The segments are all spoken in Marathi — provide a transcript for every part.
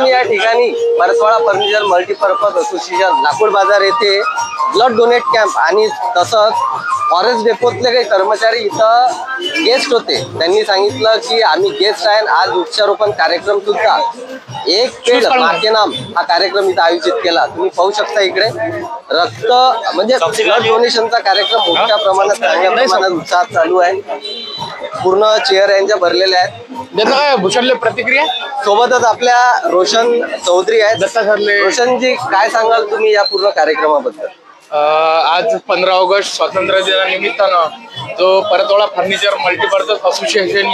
तुम्ही या ठिकाणी परतवाडा फर्निचर मल्टीपर्पज असोसिएशन लाकूड बाजार येथे ब्लड डोनेट कॅम्प आणि तसंच फॉरेस्ट डेपोतले काही कर्मचारी इथं गेस्ट होते। त्यांनी सांगितलं की आम्ही गेस्ट आहे, आज वृक्षारोपण कार्यक्रम सुद्धा एक पेड माके नाम हा कार्यक्रम इथं आयोजित केला। तुम्ही पाहू शकता इकडे रक्त म्हणजे ब्लड डोनेशनचा कार्यक्रम मोठ्या प्रमाणात चांगल्या प्रमाणात उत्साहात चालू आहे। पूर्ण चेअर यांच्या भरलेल्या आहेत। भूषणले प्रतिक्रिया सोबतच आपल्या रोशन चौधरी आहेत। रोशनजी, काय सांगाल तुम्ही या पूर्ण कार्यक्रमाबद्दल? आज 15 ऑगस्ट स्वातंत्र्य दिनानिमित्तानं जो परतवाडा फर्निचर मल्टीपर्पज असोसिएशन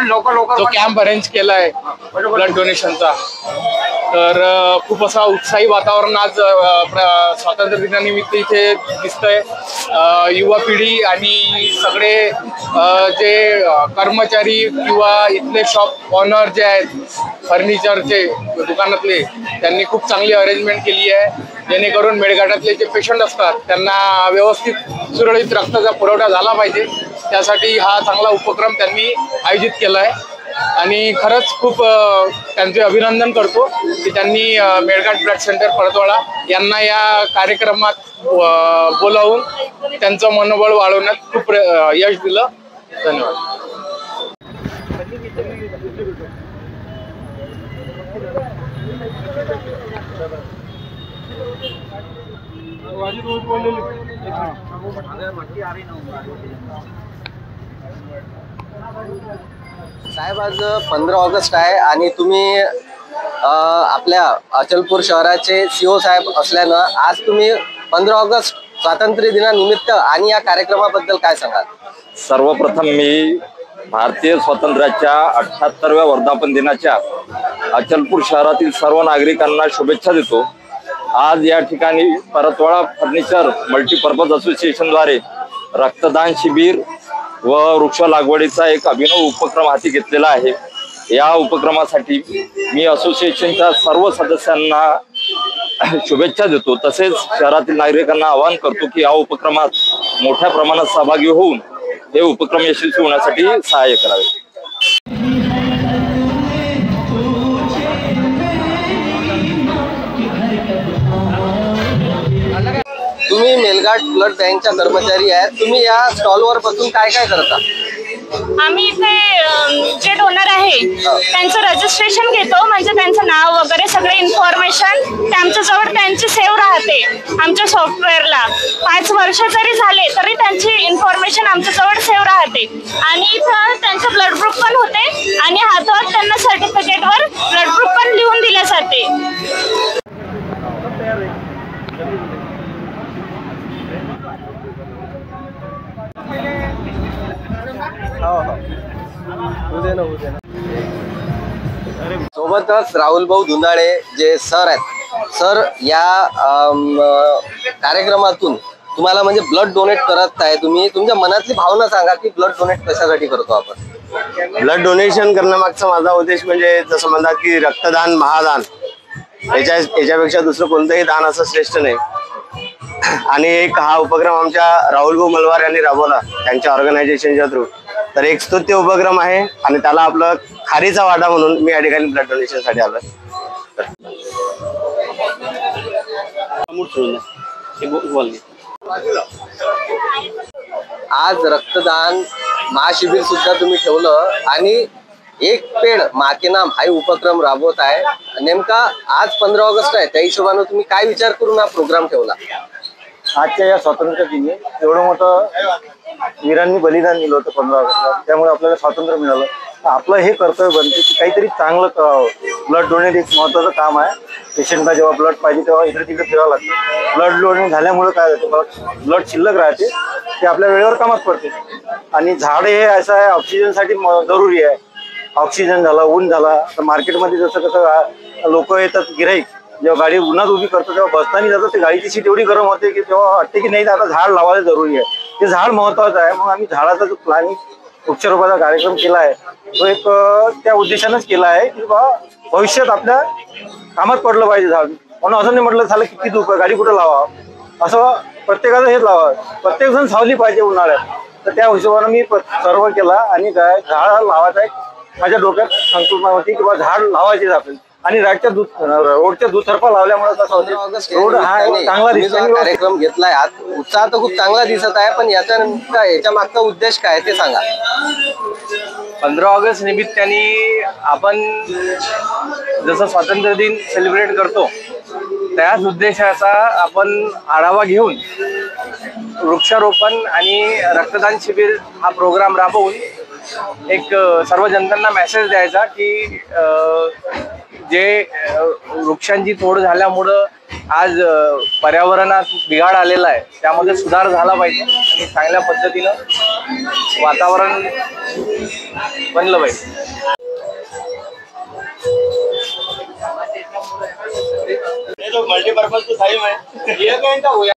जो कॅम्प अरेंज केलाय ब्लड डोनेशनचा, तर खूप असा उत्साही वातावरण आज स्वातंत्र्य दिनानिमित्त इथे दिसतंय। युवा पिढी आणि सगळे जे कर्मचारी किंवा इथले शॉप ऑनर जे आहेत फर्निचरचे दुकानातले, त्यांनी खूप चांगली अरेंजमेंट केली आहे जेणेकरून मेळघाटातले जे पेशंट असतात त्यांना व्यवस्थित सुरळीत रक्ताचा पुरवठा झाला पाहिजे। त्यासाठी हा चांगला उपक्रम त्यांनी आयोजित केला आहे आणि खरंच खूप त्यांचे अभिनंदन करतो की त्यांनी मेळघाट ब्लड सेंटर परतवाडा यांना या कार्यक्रमात बोलावून त्यांचं मनोबळ वाढवण्यात खूप यश दिलं। धन्यवाद। साहेब, आज 15 ऑगस्ट आहे आणि तुम्ही आपल्या अचलपूर शहराचे सीओ साहेब असल्यानं आज तुम्ही 15 ऑगस्ट स्वातंत्र्य दिनानिमित्त आणि या कार्यक्रमाबद्दल काय सांगाल? सर्वप्रथम मी भारतीय स्वातंत्र्याच्या 78व्या वर्धापन दिनाच्या अचलपूर शहरातील सर्व नागरिकांना शुभेच्छा देतो। आज या ठिकाणी परतवाडा फर्निचर मल्टीपर्पज असोसिएशनद्वारे रक्तदान शिबिर व वृक्ष लागवडीचा एक अभिनव उपक्रम हाती घेतलेला आहे। या उपक्रमासाठी मी असोसिएशनच्या सर्व सदस्यांना शुभेच्छा देतो। तसेच शहरातील नागरिकांना आवाहन करतो की या उपक्रमात मोठ्या प्रमाणात सहभागी होऊन हे उपक्रम यशस्वी होण्यासाठी सहाय्य करावे। तुम्ही मेळघाट ब्लड बँकच्या कर्मचारी आहेत, तुम्ही या स्टॉलवर बसून काय काय करता? आम्ही इथे जे डोनर आहे त्यांचं रजिस्ट्रेशन घेतो, म्हणजे त्यांचं नाव वगैरे सगळे इन्फॉर्मेशन आमच्याजवळ त्यांची सेव्ह राहते आमच्या सॉफ्टवेअरला। 5 वर्ष जरी झाले तरी त्यांची इन्फॉर्मेशन आमच्याजवळ सेव्ह राहते आणि इथं त्यांचं ब्लड ग्रुप पण होते आणि हातात त्यांना सर्टिफिकेटवर ब्लड ग्रुप पण लिहून दिले जाते। सोबतच राहुल भाऊ धुंदाळे जे सर आहेत। सर, या कार्यक्रमातून तुम्हाला म्हणजे ब्लड डोनेट करत आहे, तुम्ही तुमच्या मनातली भावना सांगा की ब्लड डोनेट कशासाठी करतो आपण? ब्लड डोनेशन करण्यामागचा माझा उद्देश म्हणजे जसं म्हणतात की रक्तदान महादान, याच्यापेक्षा दुसरं कोणतंही दान असं श्रेष्ठ नाही। आणि एक हा उपक्रम आमच्या राहुल भाऊ मलवार यांनी राबवला त्यांच्या ऑर्गनायझेशनच्या थ्रू। तर एक स्तुत्य उपक्रम आहे आणि त्याला आपलं खारीचा वाटा म्हणून मी या ठिकाणी ब्लड डोनेशन साठी आलो। आज रक्तदान महाशिबिर सुद्धा तुम्ही ठेवलं आणि एक पेड माके नाम हा उपक्रम राबवत आहे। नेमका आज 15 ऑगस्ट आहे, त्या हिशोबाने तुम्ही काय विचार करून हा प्रोग्राम ठेवला? आजच्या या स्वातंत्र्य दिनी एवढं मोठं वीरांनी बलिदान दिलं होतं 15 ऑगस्टला, त्यामुळे आपल्याला स्वातंत्र्य मिळालं। आपलं हे कर्तव्य बनते की काहीतरी चांगलं करावं। ब्लड डोनेट एक महत्त्वाचं काम आहे। पेशंटला जेव्हा ब्लड पाहिजे तेव्हा इकडे तिकडे फिरावं लागतं। ब्लड डोनेट झाल्यामुळे काय होतं, ब्लड शिल्लक राहते, ते आपल्या वेळेवर कामात पडते। आणि झाड हे असं आहे ऑक्सिजनसाठी जरुरी आहे। ऑक्सिजन झाला, ऊन झाला, तर मार्केटमध्ये जसं कसं लोक येतात गिराईक, जेव्हा गाडी उन्हात उभी करतो तेव्हा बसताना जातात, ते गाडीची सीट एवढी गरम होते की तेव्हा वाटते की नाही आता झाड लावायला जरुरी आहे। ते झाड महत्वाचं आहे। मग आम्ही झाडाचा जो प्लॅनिंग वृक्षारोपणाचा कार्यक्रम केला आहे तो एक त्या उद्देशानेच केला आहे की भविष्यात आपल्या कामात पडलं पाहिजे झाड। म्हणून असं नाही म्हटलं झालं किती धूप आहे, गाडी कुठं लावा, असं प्रत्येकाचं हेच लावा, प्रत्येक जण सावली पाहिजे उन्हाळ्यात। तर त्या हिशोबाने मी सर्व केला आणि झाड लावायचा एक माझ्या डोक्यात संकल्पना होती की बाबा झाड लावायचेच आपल्याला. आणि रोडच्या दुतर्फा लावल्यामुळे कसं 15 ऑगस्ट होतं, रोड हा एक चांगला तुम्ही जो हा दिसतो. कार्यक्रम घेतलाय आज उत्साह तर खूप चांगला दिसत आहे, पण याच्या मागचा उद्देश काय ते सांगा. 15 ऑगस्ट निमित्ताने आपण जसं स्वातंत्र्य दिन सेलिब्रेट करतो त्याच उद्देशाचा आपण आढावा घेऊन वृक्षारोपण आणि रक्तदान शिबिर हा प्रोग्राम राबवून एक सर्व जनतांना मेसेज द्यायचा की जे वृक्षांची तोड झाल्यामुळं आज पर्यावरणात बिघाड आलेला आहे त्यामध्ये सुधार झाला पाहिजे आणि चांगल्या पद्धतीनं वातावरण बनलं पाहिजे. मल्टीपर्पज तो टाइम है.